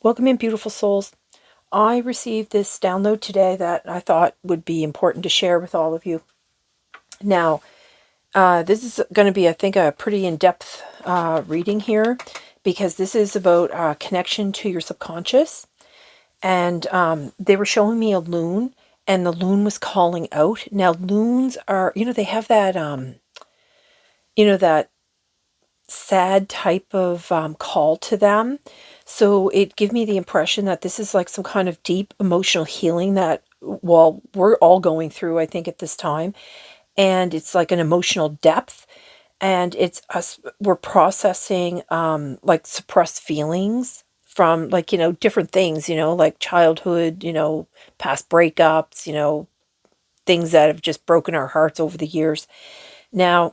Welcome in, beautiful souls. I received this download today that I thought would be important to share with all of you. Now, this is going to be, I think, a pretty in-depth reading here, because this is about connection to your subconscious. And they were showing me a loon, and the loon was calling out. Now, loons are, they have that, that sad type of call to them. So it gave me the impression that this is like some kind of deep emotional healing that, well, we're all going through, I think, at this time. And it's like an emotional depth. And it's us, we're processing like suppressed feelings from, like, different things, like childhood, past breakups, things that have just broken our hearts over the years. Now,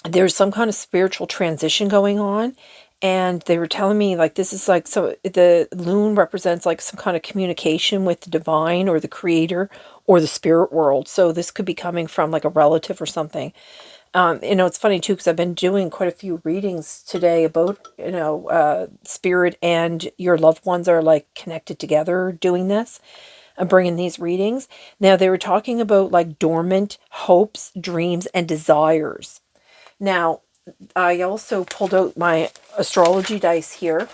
there's some kind of spiritual transition going on, and they were telling me, like, this is like, so the loon represents like some kind of communication with the divine or the creator or the spirit world. So this could be coming from like a relative or something. It's funny too, because I've been doing quite a few readings today about, spirit and your loved ones are like connected together doing this and bringing these readings. Now, they were talking about like dormant hopes, dreams, and desires. Now, I also pulled out my astrology dice here,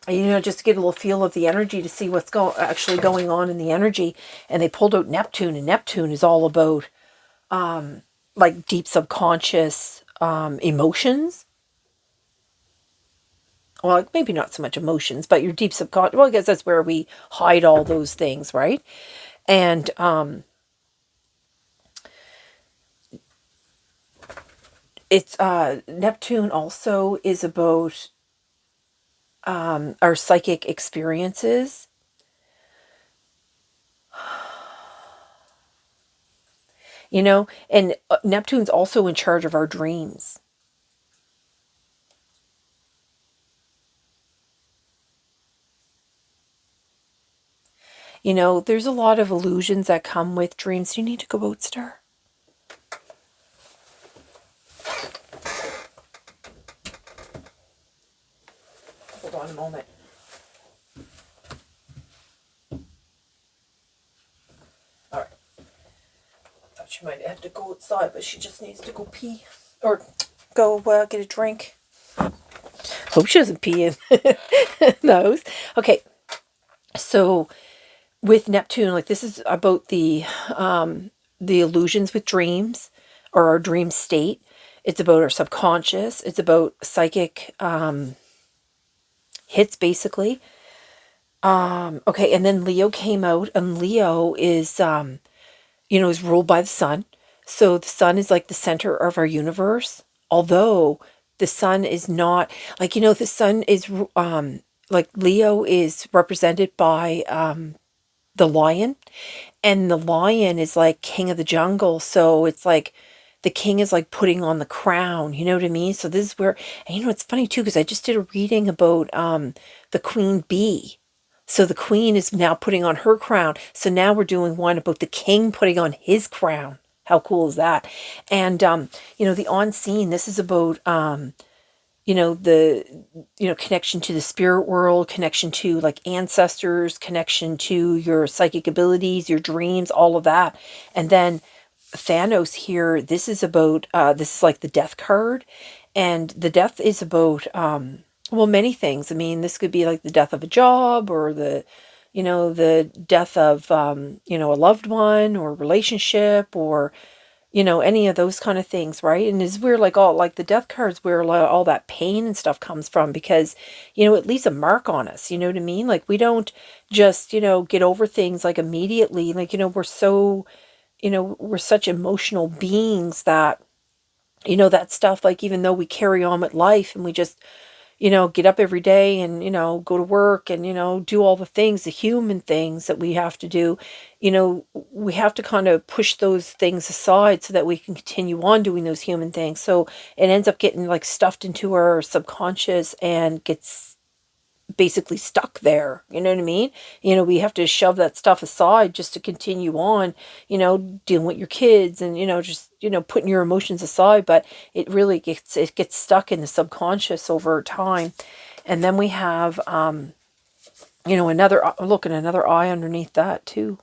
just to get a little feel of the energy, to see what's actually going on in the energy. And they pulled out Neptune, and Neptune is all about like deep subconscious emotions. Well, maybe not so much emotions, but your deep subconscious. Well, I guess that's where we hide all those things, right? And it's Neptune also is about our psychic experiences. And Neptune's also in charge of our dreams. There's a lot of illusions that come with dreams. You need to go out, Star. Hold on a moment. All right. I thought she might have to go outside, but she just needs to go pee. Or go get a drink. Hope she doesn't pee in those. Okay. So with Neptune, like, this is about the illusions with dreams, or our dream state. It's about our subconscious. It's about psychic hits, basically. Okay, and then Leo came out, and Leo is, is ruled by the sun. So the sun is like the center of our universe. Although the sun is not, like, the sun is, like, Leo is represented by the lion, and the lion is like king of the jungle. So it's like the king is like putting on the crown, you know what I mean? So this is where, and it's funny too, because I just did a reading about the queen bee. So the queen is now putting on her crown. So now we're doing one about the king putting on his crown. How cool is that? And the on scene, this is about the connection to the spirit world, connection to like ancestors, connection to your psychic abilities, your dreams, all of that. And then Thanos here, this is about this is like the death card, and the death is about many things. I mean, this could be like the death of a job, or the death of a loved one or relationship, or any of those kind of things, right? And is where like all, like, the death cards, where all that pain and stuff comes from, because it leaves a mark on us, you know what I mean? Like, we don't just get over things like immediately. Like, we're so, we're such emotional beings that that stuff, like, even though we carry on with life and we just get up every day and, go to work and, do all the things, the human things that we have to do, we have to kind of push those things aside so that we can continue on doing those human things. So it ends up getting like stuffed into our subconscious and gets basically stuck there. You know what I mean? We have to shove that stuff aside just to continue on, dealing with your kids and, just, putting your emotions aside. But it really gets stuck in the subconscious over time. And then we have Another, look at another eye underneath that too.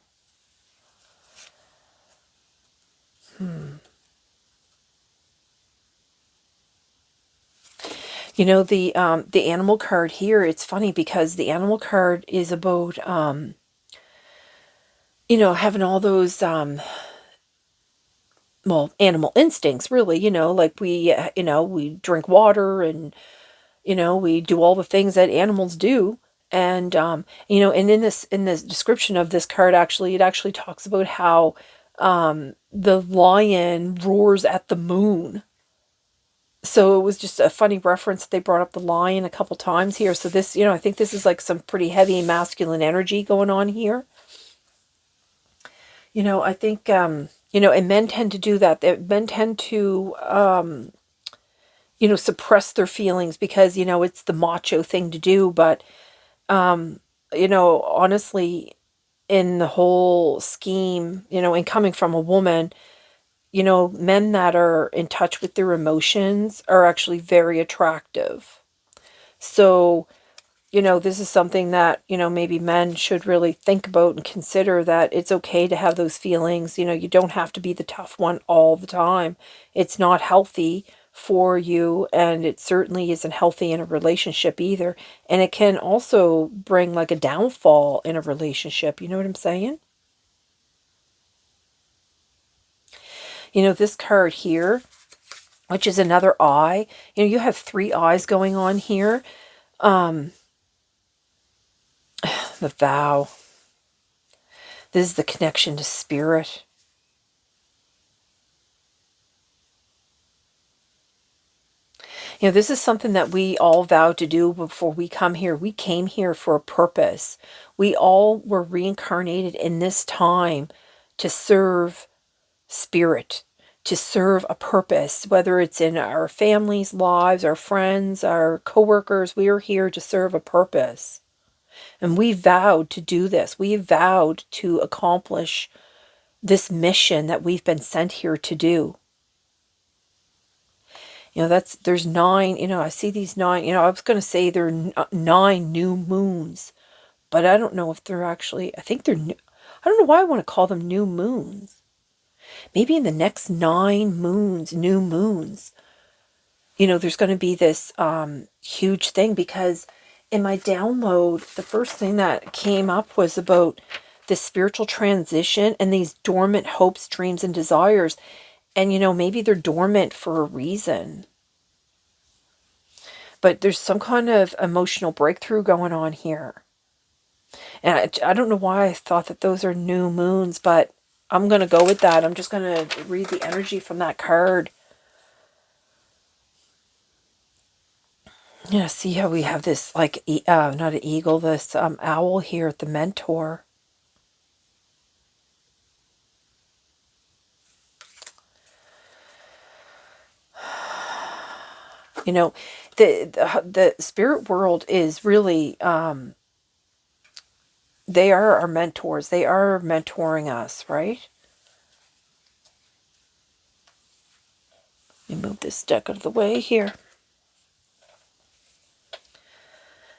The animal card here, it's funny because the animal card is about, having all those, well, animal instincts, really, like we drink water and, we do all the things that animals do. And, and in this description of this card, actually, it actually talks about how, the lion roars at the moon. So it was just a funny reference that they brought up the lion a couple times here. So this, I think this is like some pretty heavy masculine energy going on here. I think, and men tend to do that. Men tend to, suppress their feelings because, it's the macho thing to do. But, honestly, in the whole scheme, and coming from a woman, men that are in touch with their emotions are actually very attractive. So, this is something that, maybe men should really think about and consider, that it's okay to have those feelings. You don't have to be the tough one all the time. It's not healthy for you, and it certainly isn't healthy in a relationship either. And it can also bring like a downfall in a relationship. You know what I'm saying? This card here, which is another eye, you have three eyes going on here. The vow. This is the connection to spirit. This is something that we all vowed to do before we come here. We came here for a purpose. We all were reincarnated in this time to serve spirit, to serve a purpose, whether it's in our families' lives, our friends, our coworkers. We are here to serve a purpose. And we vowed to do this. We vowed to accomplish this mission that we've been sent here to do. There's nine, I see these nine, I was going to say there are nine new moons, but I don't know if they're actually, I think they're new. I don't know why I want to call them new moons. Maybe in the next 9 moons, new moons, there's going to be this huge thing, because in my download, the first thing that came up was about the spiritual transition and these dormant hopes, dreams, and desires. And, maybe they're dormant for a reason. But there's some kind of emotional breakthrough going on here. And I don't know why I thought that those are new moons, but I'm going to go with that. I'm just going to read the energy from that card. Yeah, see how we have this, like, not an eagle, this owl here at the mentor. The spirit world is really, they are our mentors. They are mentoring us, right? Let me move this deck out of the way here.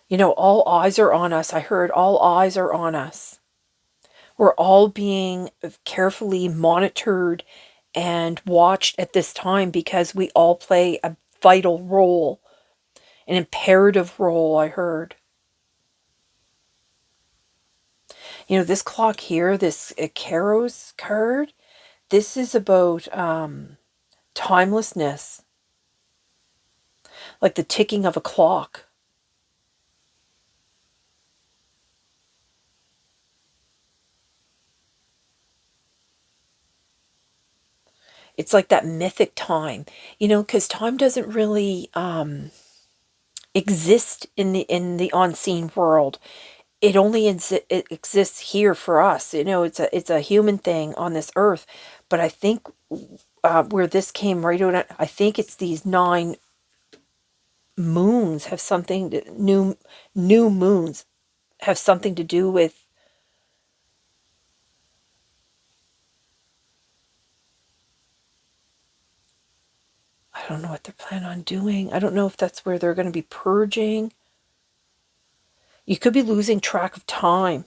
All eyes are on us. I heard all eyes are on us. We're all being carefully monitored and watched at this time, because we all play a vital role, an imperative role, I heard. This clock here, this Kairos card, this is about timelessness, like the ticking of a clock. It's like that mythic time, because time doesn't really exist in the unseen world. It only it exists here for us. It's a human thing on this earth. But I think where this came right out, I think it's these 9 moons have something to, new moons have something to do with. I don't know what they're planning on doing. I don't know if that's where they're going to be purging. You could be losing track of time.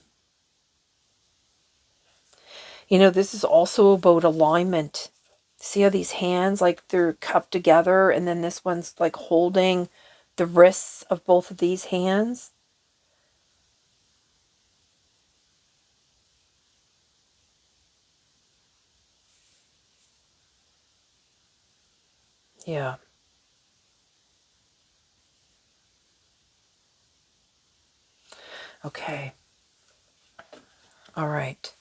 This is also about alignment. See how these hands, like they're cupped together, and then this one's like holding the wrists of both of these hands. Yeah. Okay. All right.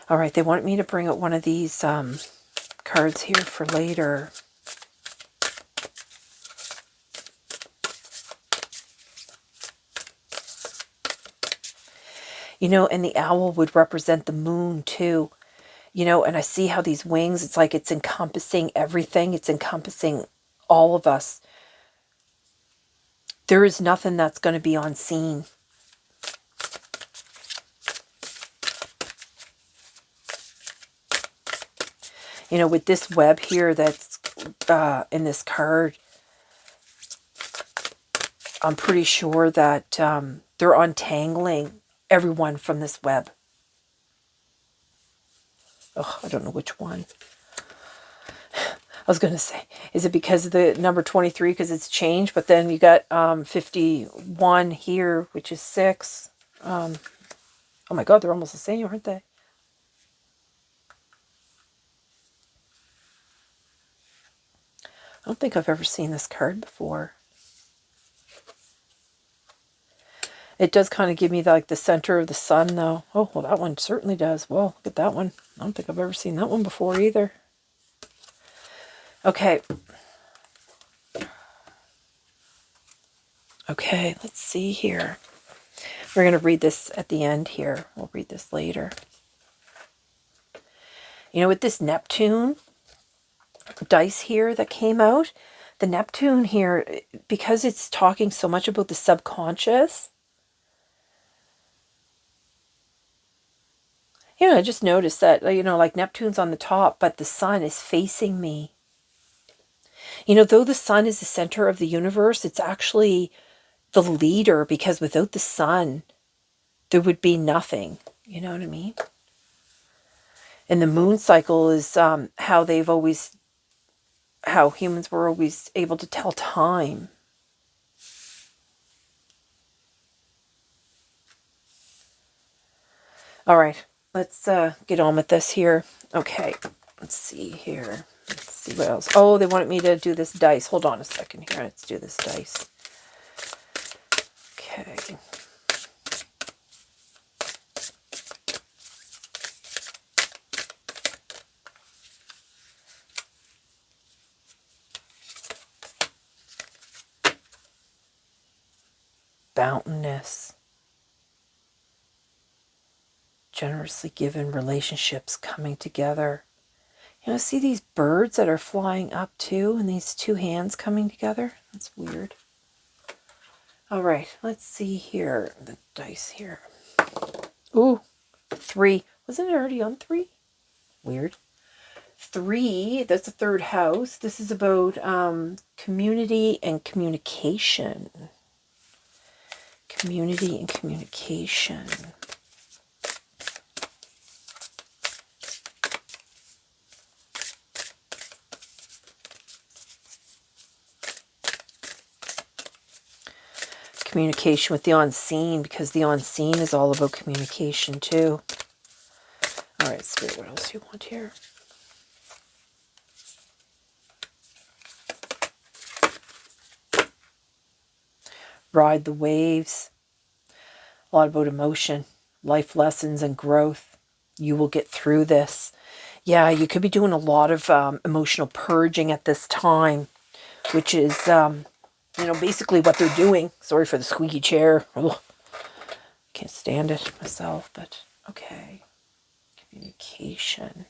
All right. They want me to bring out one of these cards here for later. And the owl would represent the moon too. And I see how these wings, it's like it's encompassing everything. It's encompassing all of us. There is nothing that's going to be unseen. With this web here that's in this card, I'm pretty sure that they're untangling everyone from this web. Oh, I don't know which one. I was going to say, is it because of the number 23 because it's changed? But then you got 51 here, which is 6. Oh my God, they're almost the same, aren't they? I don't think I've ever seen this card before. It does kind of give me like the center of the sun, though. Oh, well, that one certainly does. Well, look at that one. I don't think I've ever seen that one before either. Okay. Okay, let's see here. We're going to read this at the end here. We'll read this later. With this Neptune dice here that came out, the Neptune here, because it's talking so much about the subconscious, I just noticed that, like Neptune's on the top, but the sun is facing me. Though the sun is the center of the universe, it's actually the leader, because without the sun, there would be nothing. You know what I mean? And the moon cycle is how humans were always able to tell time. All right, let's get on with this here. Okay, let's see here. Let's see what else. Oh, they wanted me to do this dice. Hold on a second here. Let's do this dice. Okay. Boundness. Generously given relationships coming together. See these birds that are flying up too, and these two hands coming together? That's weird. All right, let's see here. The dice here. Ooh, 3. Wasn't it already on 3? Weird. 3, that's the third house. This is about community and communication. Community and communication. Communication with the unseen, because the unseen is all about communication too. All right, Spirit, what else do you want here? Ride the waves. A lot about emotion, life lessons, and growth. You will get through this. Yeah, you could be doing a lot of emotional purging at this time, which is, basically what they're doing. Sorry for the squeaky chair. Ugh. Can't stand it myself, but okay. Communication.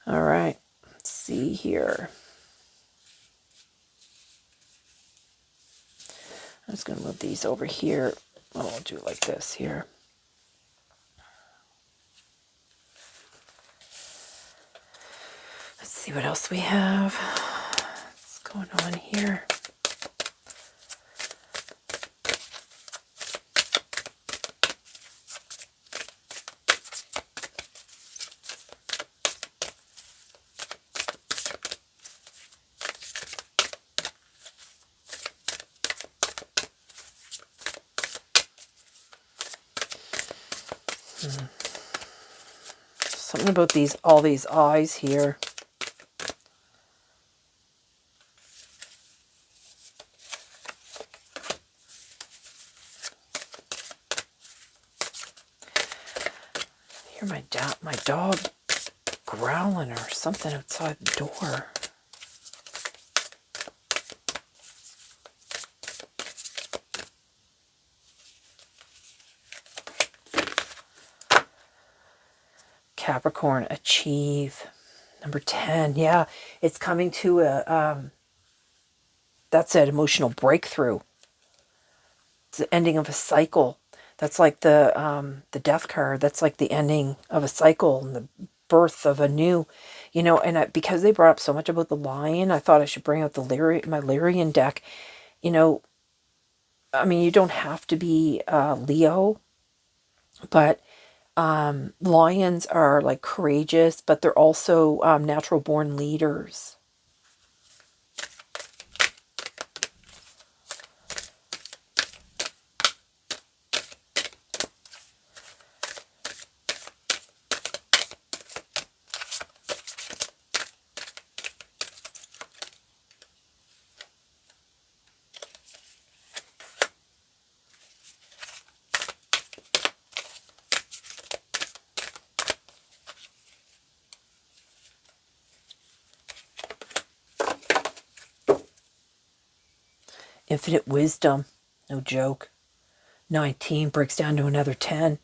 All right, let's see here. I'm just going to move these over here. Oh, I'll do it like this here. Let's see what else we have. What's going on here? Something about all these eyes here. I hear my dog growling or something outside the door. Capricorn, achieve. Number 10, yeah, it's coming to that's an emotional breakthrough. It's the ending of a cycle. That's like the death card. That's like the ending of a cycle and the birth of a new, and because they brought up so much about the lion, I thought I should bring out my Lyrian deck. I mean, you don't have to be Leo, but lions are like courageous, but they're also natural born leaders. Infinite wisdom, no joke. 19 breaks down to another 10.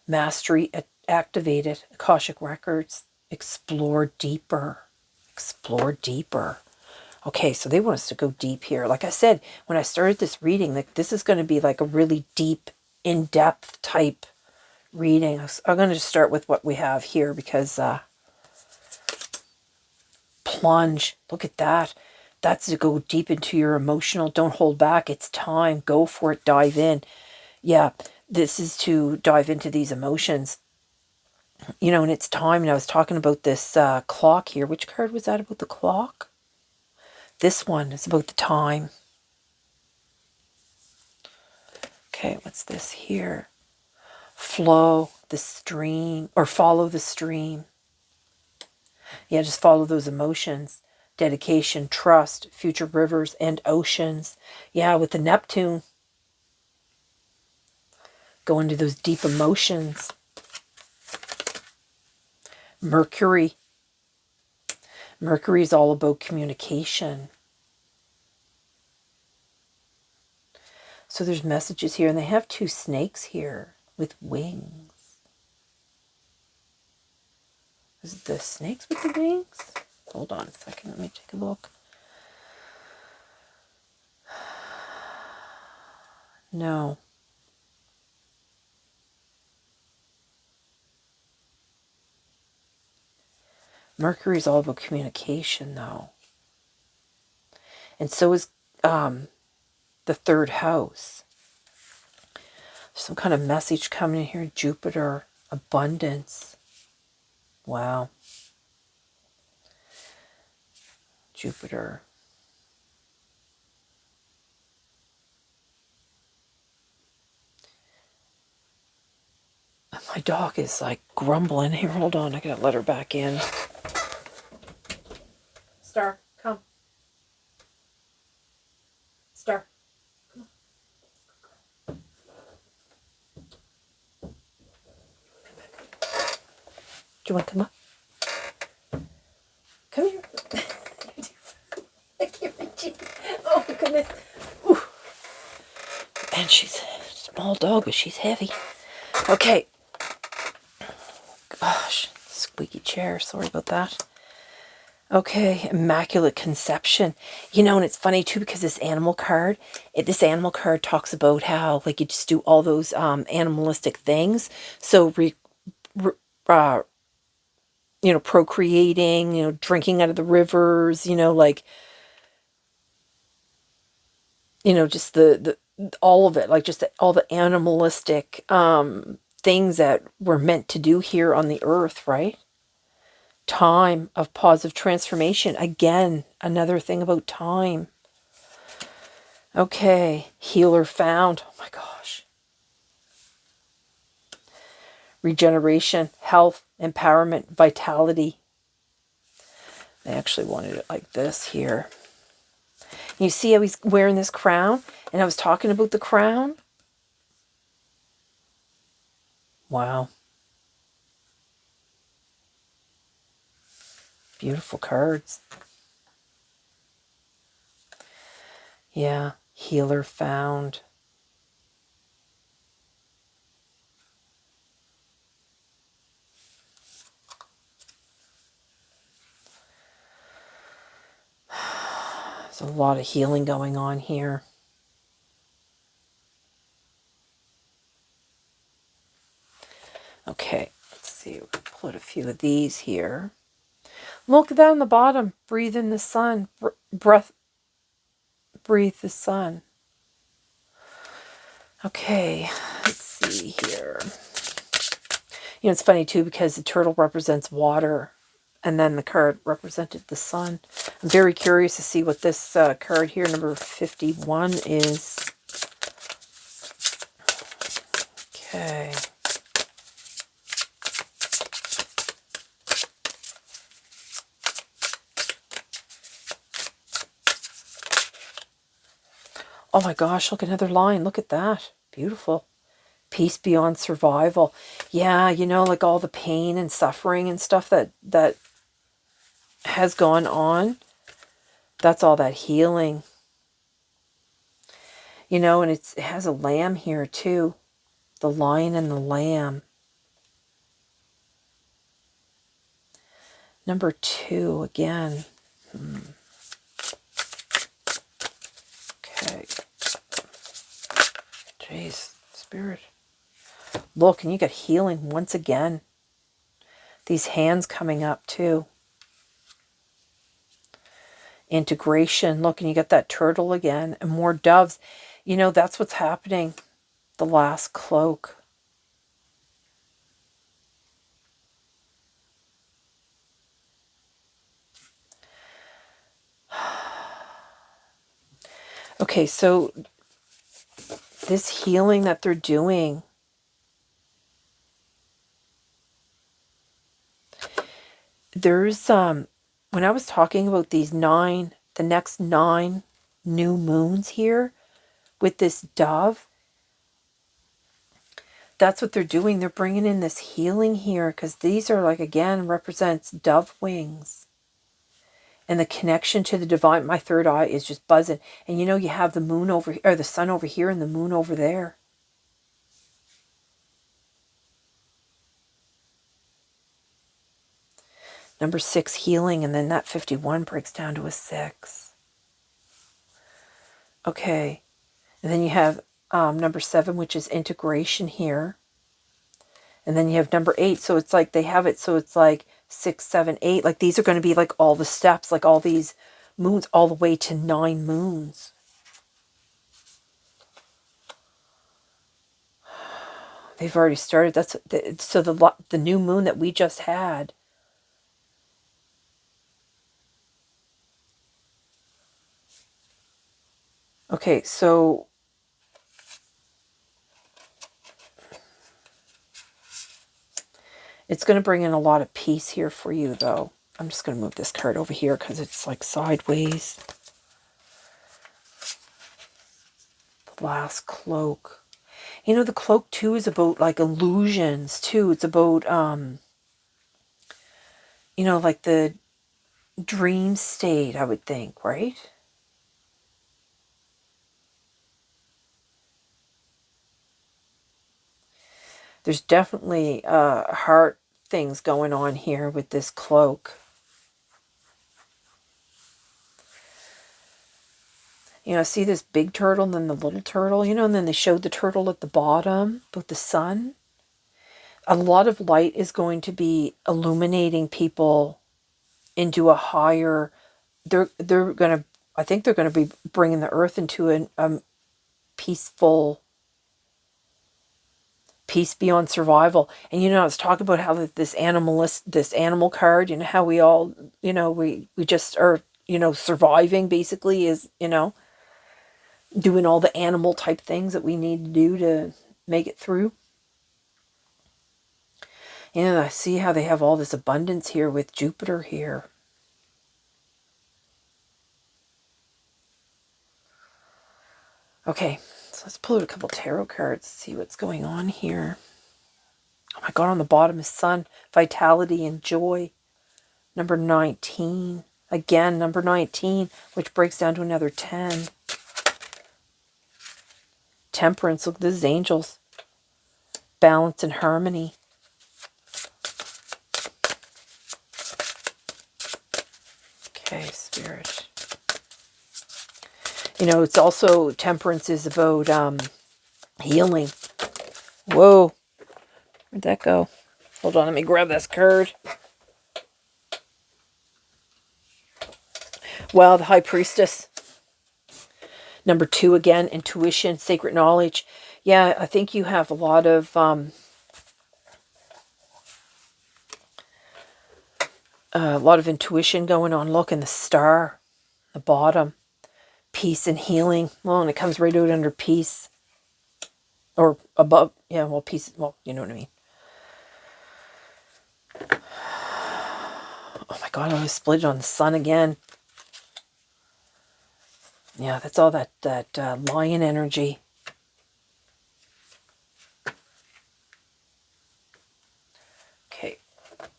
Mastery activated. Akashic records. Explore deeper. Explore deeper. Okay, so they want us to go deep here. Like I said, when I started this reading, like this is going to be like a really deep, in-depth type reading. I'm going to just start with what we have here because plunge. Look at that. That's to go deep into your emotional. Don't hold back. It's time. Go for it. Dive in. Yeah, this is to dive into these emotions. And it's time. And I was talking about this clock here. Which card was that about the clock? This one is about the time. Okay, what's this here? Flow the stream, or follow the stream. Yeah, just follow those emotions. Dedication, trust, future rivers and oceans. Yeah, with the Neptune. Go into those deep emotions. Mercury. Mercury is all about communication. So there's messages here, and they have 2 snakes here with wings. Is it the snakes with the wings? Hold on a second, let me take a look. No. Mercury is all about communication, though. And so is the 3rd house. Some kind of message coming in here. Jupiter, abundance. Wow. Jupiter. My dog is like grumbling here. Hold on, I gotta let her back in. Star, come. Star. Come on. Do you want to come up? Come here. Oh, goodness. Whew. And she's a small dog, but she's heavy. Okay. Gosh, squeaky chair. Sorry about that. Okay, Immaculate Conception. And it's funny too because this animal card talks about how like you just do all those animalistic things. So procreating, drinking out of the rivers, just the all of it, like just all the animalistic things that we're meant to do here on the earth, right? Time of positive transformation. Again, another thing about time. Okay, healer found. Oh my gosh. regeneration, health, empowerment, vitality. I actually wanted it like this here. You see how he's wearing this crown? And I was talking about the crown. Wow. Beautiful cards. Yeah. Healer found. There's a lot of healing going on here. Okay, let's see. We'll put a few of these here. Look at that on the bottom. Breathe in the sun. Breath. Breathe the sun. Okay, let's see here. You know, it's funny too because the turtle represents water and then the card represented the sun. I'm very curious to see what this card here, number 51, is. Okay. Oh my gosh, look, another line. Look at that. Beautiful. Peace beyond survival. Yeah, you know, like all the pain and suffering and stuff that has gone on. That's all that healing. You know, and it has a lamb here too. The lion and the lamb. Number 2 again. Okay. Jeez, Spirit. Look, and you got healing once again. These hands coming up too. Integration. Look, and you got that turtle again. And more doves. You know, that's what's happening. The last cloak. Okay, so this healing that they're doing, there's when I was talking about these the next 9 new moons here with this dove, that's what they're doing. They're bringing in this healing here because these are like, again, represents dove wings. And the connection to the divine, my third eye is just buzzing. And you know, you have the moon over, or the sun over here and the moon over there. Number 6, healing, and then that 51 breaks down to a 6. Okay, and then you have number 7, which is integration here. And then you have number 8, so it's like they have it, so it's like 6, 7, 8. Like these are going to be like all the steps, like all these moons, all the way to 9 moons. They've already started. That's so the new moon that we just had. Okay, so it's going to bring in a lot of peace here for you, though. I'm just going to move this card over here because it's like sideways. The last cloak. You know, the cloak, too, is about, like, illusions, too. It's about, you know, like the dream state, I would think, right? There's definitely heart things going on here with this cloak. You know, see this big turtle and then the little turtle, you know, and then they showed the turtle at the bottom with the sun. A lot of light is going to be illuminating people into a higher, they're going to, I think they're going to be bringing the earth into a peaceful, peace beyond survival. And, you know, I was talking about how this animal card, you know, how we all, you know, we just are, you know, surviving basically is, you know, doing all the animal type things that we need to do to make it through. And I see how they have all this abundance here with Jupiter here. Okay, so let's pull out a couple tarot cards, see what's going on here. Oh my God, on the bottom is Sun, vitality and joy. Number 19. Again, number 19, which breaks down to another 10. Temperance, look, this is angels. Balance and harmony. Okay, Spirit. You know, it's also, temperance is about healing. Whoa. Where'd that go? Hold on, let me grab this card. Wow, the High Priestess. Number 2 again, intuition, sacred knowledge. Yeah, I think you have a lot of intuition going on. Look, in the star, the bottom. Peace and healing. Well, and it comes right out under peace. Or above. Yeah, well, peace. Well, you know what I mean. Oh my God, I was split on the Sun again. Yeah, that's all that lion energy. Okay,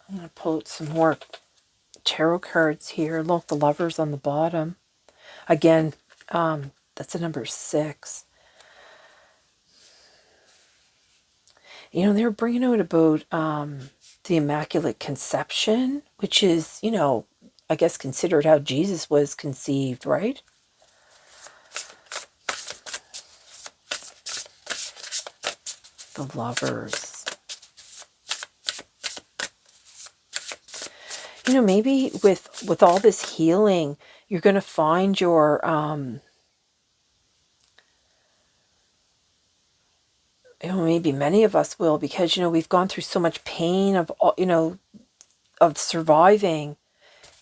I'm going to pull out some more tarot cards here. Look, the Lovers on the bottom. Again, that's a number 6. You know, they were bringing out about the Immaculate Conception, which is, you know, I guess considered how Jesus was conceived, right? The Lovers. You know, maybe with all this healing, you're going to find your you know, maybe many of us will, because, you know, we've gone through so much pain of, you know, of surviving,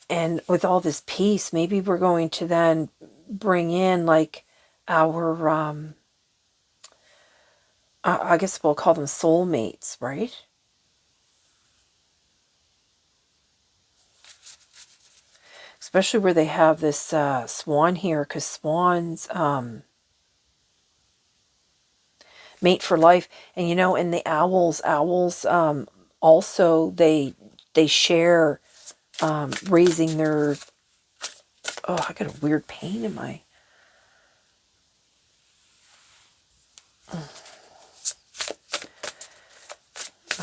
and with all this peace, maybe we're going to then bring in like our I guess we'll call them soulmates, right? Especially where they have this swan here, because swans mate for life. And you know, and the owls also they share raising their, oh, I got a weird pain in my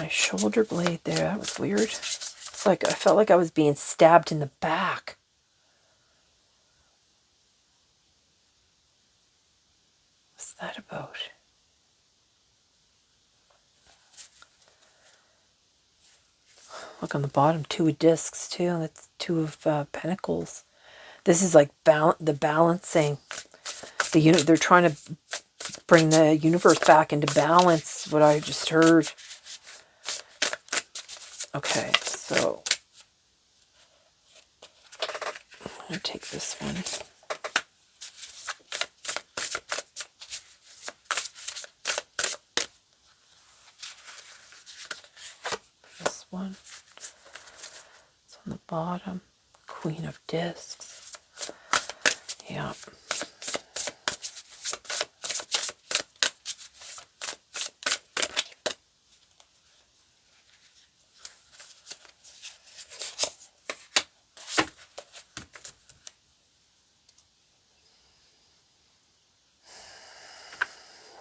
shoulder blade there. That was weird. It's like I felt like I was being stabbed in the back. What's that about? Look on the bottom, 2 of discs too. That's 2 of pentacles. This is like the balancing. They're trying to bring the universe back into balance. What I just heard. Okay, so I'm gonna take this one. This one. It's on the bottom. Queen of discs. Yeah.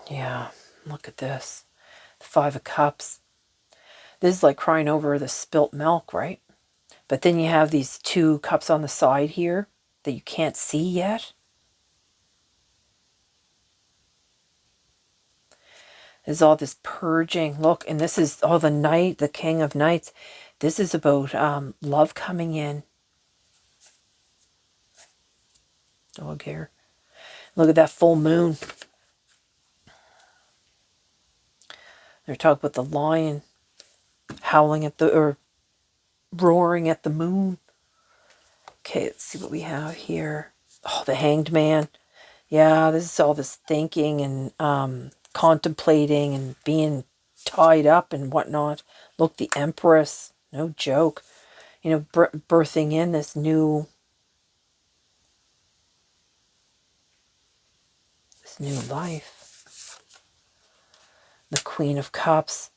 Yeah, look at this. The 5 of Cups. This is like crying over the spilt milk, right? But then you have these 2 cups on the side here that you can't see yet. There's all this purging. Look, and this is, oh, the Knight, the King of Knights. This is about love coming in. Dog hair. Look at that full moon. They're talking about the lion howling at the, or roaring at the moon. Okay, let's see what we have here. Oh, the Hanged Man. Yeah, this is all this thinking and contemplating and being tied up and whatnot. Look, the Empress, no joke. Birthing in this new life. The Queen of Cups.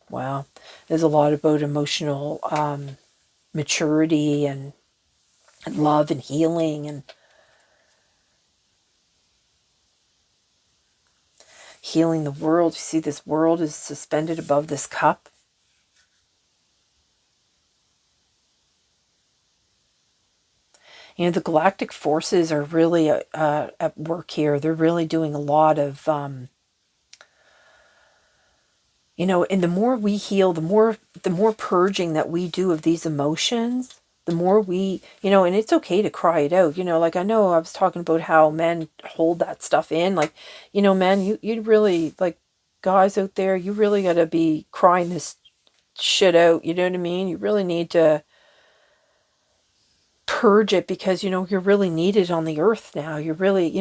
Wow. There's a lot about emotional maturity and love and healing and healing the world. You see, this world is suspended above this cup. The galactic forces are really at work here. They're really doing a lot of, and the more we heal, the more purging that we do of these emotions, the more we, and it's okay to cry it out. Like I know I was talking about how men hold that stuff in. Like, men, you really, like, guys out there, you really got to be crying this shit out. You know what I mean? You really need to purge it because you're really needed on the earth now. You're really,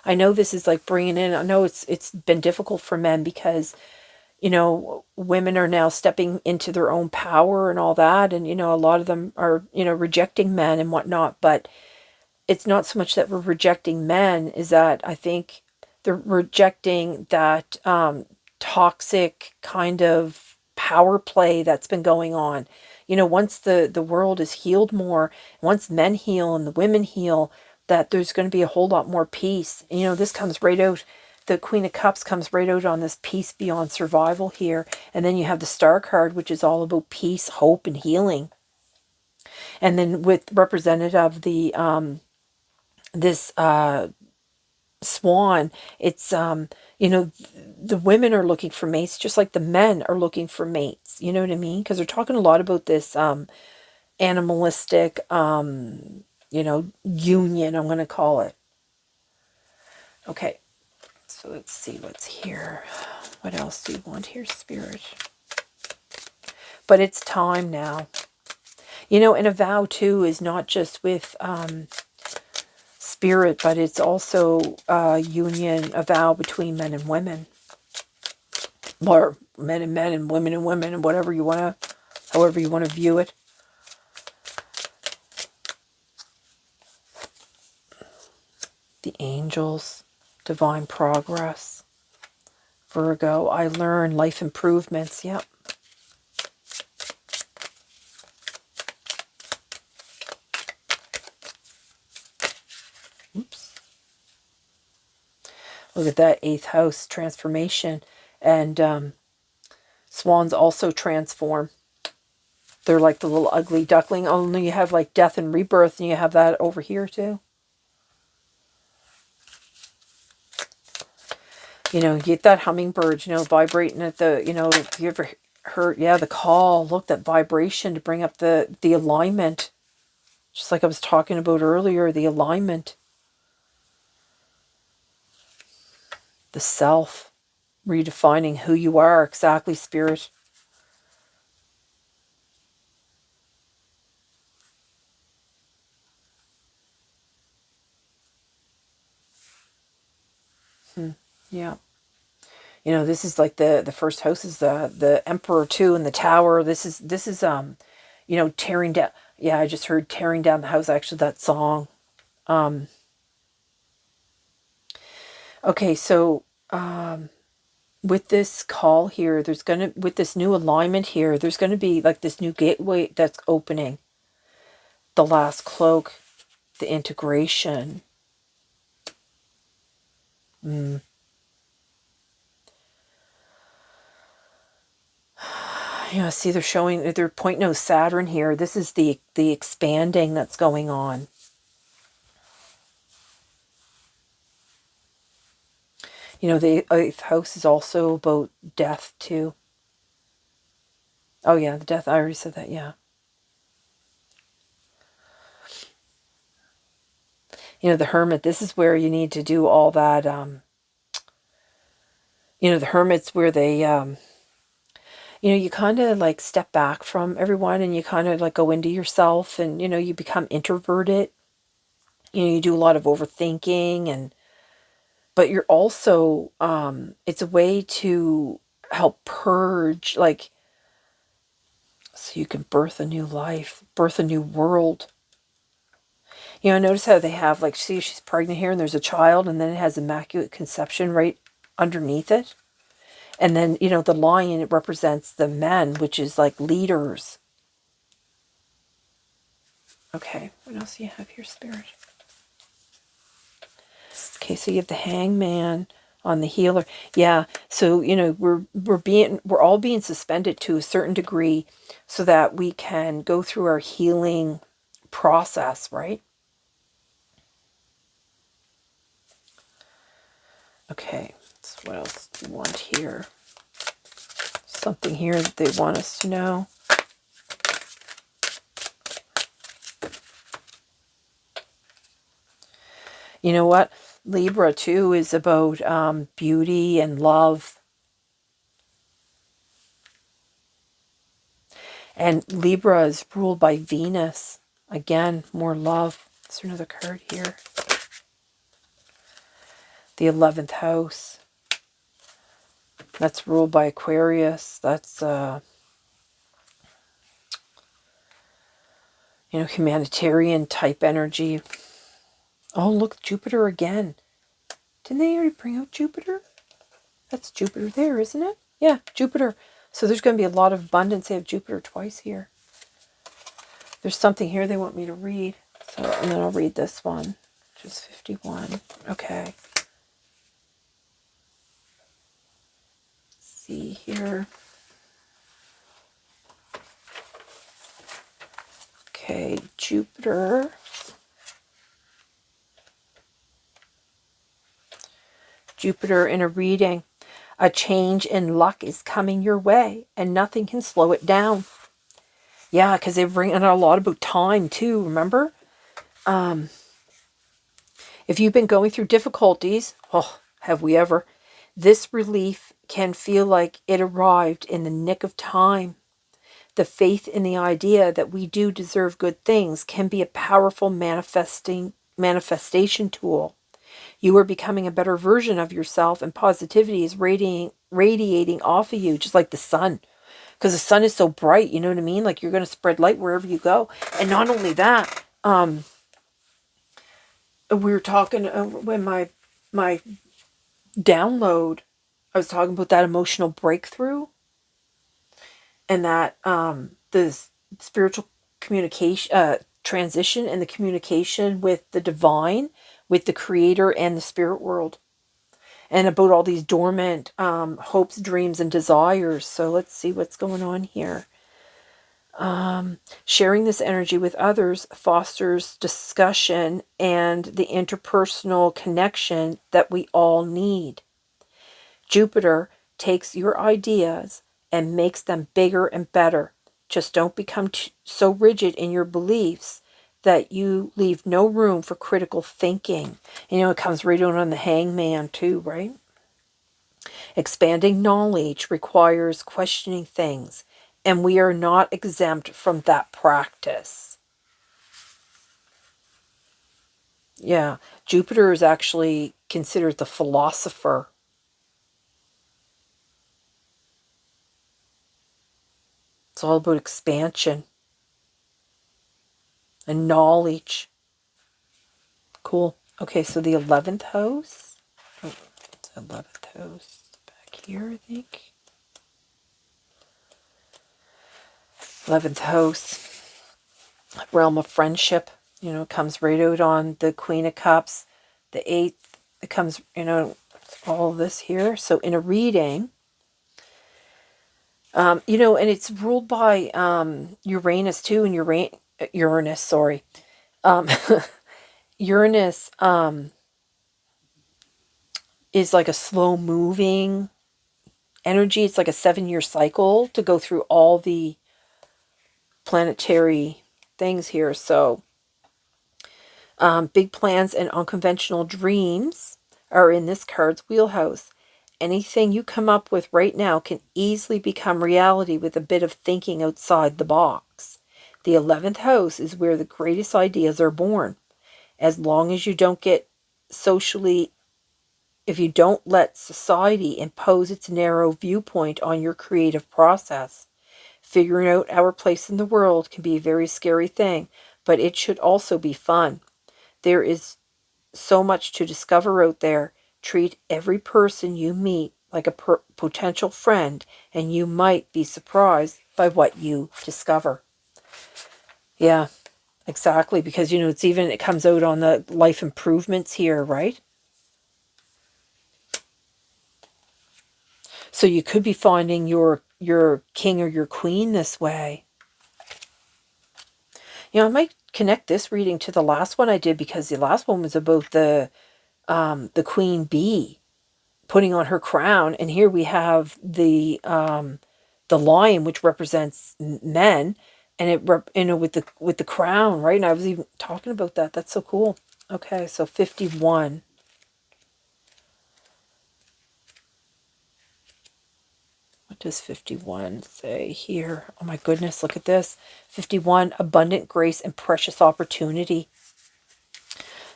I know this is like bringing in, I know it's been difficult for men because women are now stepping into their own power and all that, and a lot of them are rejecting men and whatnot. But it's not so much that we're rejecting men, is that I think they're rejecting that toxic kind of power play that's been going on. Once the world is healed more, once men heal and the women heal, that there's going to be a whole lot more peace. This comes right out. The Queen of Cups comes right out on this peace beyond survival here. And then you have the Star card, which is all about peace, hope, and healing. And then with representative the this swan, it's the women are looking for mates just like the men are looking for mates. You know what I mean? Because they're talking a lot about this animalistic union, I'm going to call it. Okay, so let's see what's here. What else do you want here, Spirit? But it's time now. And a vow too is not just with spirit, but it's also a union, a vow between men and women, or men and women and whatever you want to, however you want to view it. The angels, divine progress, Virgo, I learn, life improvements. Yep. Oops. Look at that, 8th house, transformation. And swans also transform. They're like the little ugly duckling. Only you have like death and rebirth, and you have that over here too. You get that hummingbird, vibrating at the, if you ever heard, the call, look, that vibration to bring up the alignment. Just like I was talking about earlier, the alignment. The self, redefining who you are, exactly, Spirit. Yeah. This is like the first house is the Emperor too, and the Tower. This is tearing down. Yeah, I just heard tearing down the house. Actually, that song. Okay, so with this call here, with this new alignment here, there's gonna be like this new gateway that's opening. The last cloak, the integration. See, they're pointing out Saturn here. This is the expanding that's going on. The 8th house is also about death too. Oh yeah, the death, I already said that, yeah. The Hermit, this is where you need to do all that, the Hermit's where they, you kind of like step back from everyone and you kind of like go into yourself and, you become introverted. You do a lot of overthinking but you're also, it's a way to help purge, like, so you can birth a new life, birth a new world. You know, notice how they have, like, see, she's pregnant here and there's a child, and then it has immaculate conception right underneath it. And then, you know, the lion, it represents the men, which is like leaders. Okay, what else do you have here, Spirit? Okay, so you have the hangman on the healer. Yeah, so, you know, we're all being suspended to a certain degree so that we can go through our healing process, right? Okay, so what else do you want here? Something here that they want us to know. You know what? Libra, too, is about beauty and love. And Libra is ruled by Venus. Again, more love. Is there another card here? The 11th house. That's ruled by Aquarius. That's, you know, humanitarian type energy. Oh, look, Jupiter again. Didn't they already bring out Jupiter? That's Jupiter there, isn't it? Yeah, Jupiter. So there's going to be a lot of abundance. They have Jupiter twice here. There's something here they want me to read. So, and then I'll read this one, which is 51. Okay. Let's see here. Okay, Jupiter. Jupiter in a reading. A change in luck is coming your way, and nothing can slow it down. Yeah, because they bring in a lot about time, too, remember? If you've been going through difficulties, oh, have we ever? This relief can feel like it arrived in the nick of time. The faith in the idea that we do deserve good things can be a powerful manifestation tool. You are becoming a better version of yourself, and positivity is radiating off of you, just like the sun. Because the sun is so bright, you know what I mean? Like, you're going to spread light wherever you go. And not only that, we were talking when my download, I was talking about that emotional breakthrough, and that the spiritual communication transition, and the communication with the divine, with the creator and the spirit world, and about all these dormant hopes, dreams, and desires. So let's see what's going on here. Sharing this energy with others fosters discussion and the interpersonal connection that we all need. Jupiter takes your ideas and makes them bigger and better. Just don't become so rigid in your beliefs that you leave no room for critical thinking. You know, it comes right on the hangman too, right? Expanding knowledge requires questioning things, and we are not exempt from that practice. Yeah, Jupiter is actually considered the philosopher. It's all about expansion and knowledge. Cool. Okay, so the 11th house. Oh, it's the 11th house back here, I think. 11th house, realm of friendship. You know, it comes right out on the Queen of Cups. The 8th, it comes, you know, all this here. So in a reading, you know, and it's ruled by Uranus too, and Uranus, sorry. Uranus is like a slow moving energy. It's like a 7-year cycle to go through all the planetary things here. So big plans and unconventional dreams are in this card's wheelhouse. Anything you come up with right now can easily become reality with a bit of thinking outside the box. The 11th house is where the greatest ideas are born. As long as you don't get socially if you don't let society impose its narrow viewpoint on your creative process. Figuring out our place in the world can be a very scary thing, but it should also be fun. There is so much to discover out there. Treat every person you meet like a potential friend, and you might be surprised by what you discover. Yeah, exactly. Because, it comes out on the life improvements here, right? So you could be finding your king or your queen this way. I might connect this reading to the last one I did, because the last one was about the queen bee putting on her crown, and here we have the lion, which represents men, and with the crown, right? And I was even talking about that. That's so cool. Okay, so 51. What does 51 say here? Oh my goodness, look at this. 51, abundant grace and precious opportunity.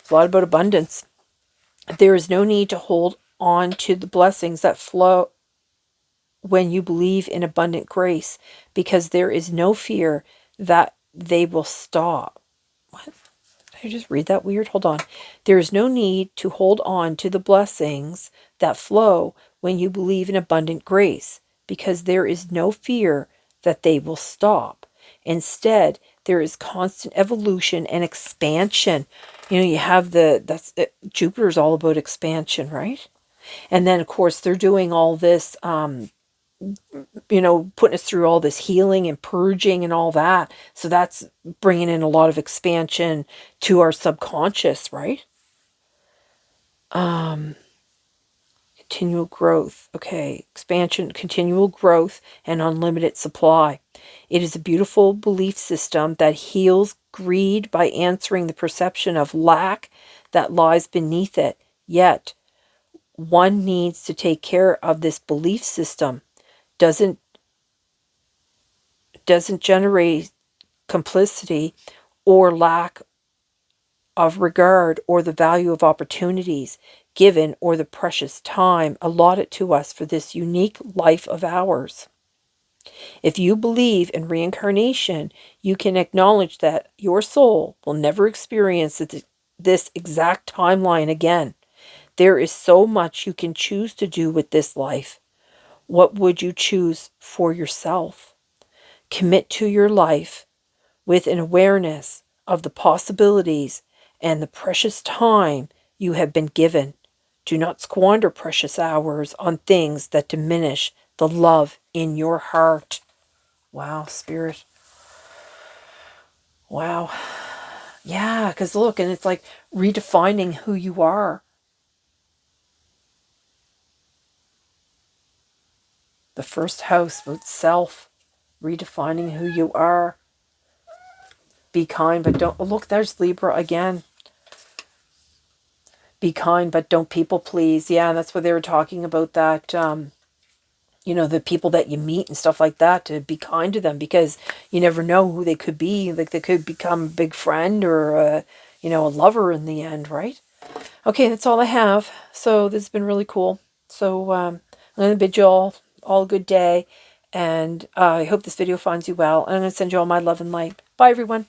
It's a lot about abundance. There is no need to hold on to the blessings that flow when you believe in abundant grace, because there is no fear that they will stop. What? Did I just read that weird? Hold on. There is no need to hold on to the blessings that flow when you believe in abundant grace, because there is no fear that they will stop. Instead, there is constant evolution and expansion. You have Jupiter's all about expansion, right? And then, of course, they're doing all this, putting us through all this healing and purging and all that. So that's bringing in a lot of expansion to our subconscious, right? Continual growth. Okay, expansion, continual growth, and unlimited supply. It is a beautiful belief system that heals greed by answering the perception of lack that lies beneath it. Yet, one needs to take care of this belief system. Doesn't generate complicity or lack of regard or the value of opportunities given or the precious time allotted to us for this unique life of ours. If you believe in reincarnation, you can acknowledge that your soul will never experience this exact timeline again. There is so much you can choose to do with this life. What would you choose for yourself? Commit to your life with an awareness of the possibilities and the precious time you have been given. Do not squander precious hours on things that diminish the love in your heart. Wow, Spirit. Wow. Yeah, because look, and it's like redefining who you are. The first house about self, redefining who you are. Be kind, but don't... Oh, look, there's Libra again. Be kind, but don't people please. Yeah, that's what they were talking about, that, the people that you meet and stuff like that, to be kind to them, because you never know who they could be. Like, they could become a big friend or, a lover in the end, right? Okay, that's all I have. So this has been really cool. So I'm going to bid you all a good day. And I hope this video finds you well. And I'm going to send you all my love and light. Bye, everyone.